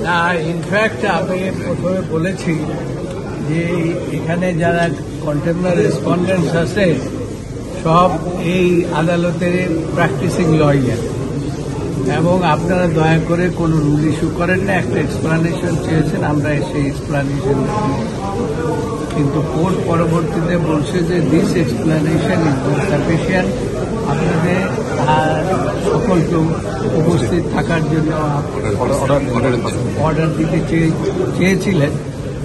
না, ইনফ্যাক্ট আমি প্রথমে বলেছি যে এখানে যারা কন্টেম্পোরারি রেসপন্ডেন্টস আছে সব এই আদালতের প্র্যাকটিসিং লয়ার, এবং আপনারা দয়া করে কোনো রুল ইস্যু করেন না, একটা এক্সপ্লানেশন চেয়েছেন, আমরা সেই এক্সপ্লানেশন কিন্তু কোর্ট পরবর্তীতে বলছে যে this explanation is not sufficient, আপনাদের সকলকে উপস্থিত থাকার জন্য অর্ডার দিতে চেয়েছিলেন।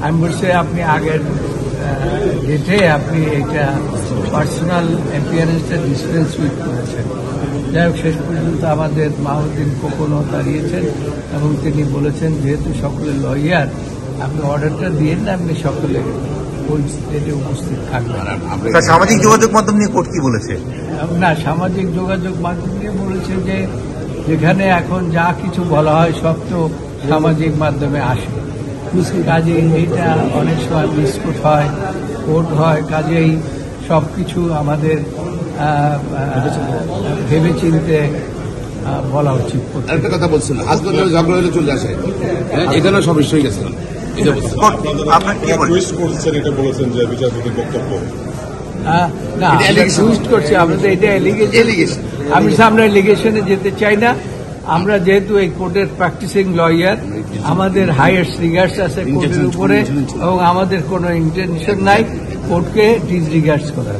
আমি বলছি আপনি আগের ডেটে আপনি এটা পার্সোনাল অ্যাপিয়ারেন্সটা ডিসপেন্স উইথ করেছেন। যাই হোক, শেষ পর্যন্ত আমাদের মাহউদ্দিন খোকনও দাঁড়িয়েছেন এবং তিনি বলেছেন যেহেতু সকলের লয়ার আপনি অর্ডারটা দিয়েন না, আপনি সকলে ওই ডেটে উপস্থিত থাকবেন। সামাজিক যোগাযোগ মাধ্যম নিয়ে কোর্ট কি বলেছে? না, সামাজিক যোগাযোগ মাধ্যম নিয়ে বলেছে যে যেখানে এখন যা কিছু বলা হয় সব তো সামাজিক মাধ্যমে আসে, কাজেই এইটা অনেক সময় মিসকোট হয়, কোর্ট হয়, কাজেই সব কিছু আমাদের ভেবে চিনতে বলা উচিত। একটা কথা বলছিল হাসপাতালে ঝগড়া হলে চলে আসে, এখানে সমস্যা হয়ে গেছিল। আমি সামনে এলিগেশনে যেতে চাই না। আমরা যেহেতু এই কোর্টের প্র্যাকটিসিং লয়ার, আমাদের হাইয়েস্ট রিগার্ডস আছে কোর্টের উপরে, এবং আমাদের কোনো ইন্টেনশন নাই কোর্টকে ডিসরিগার্ডস করার।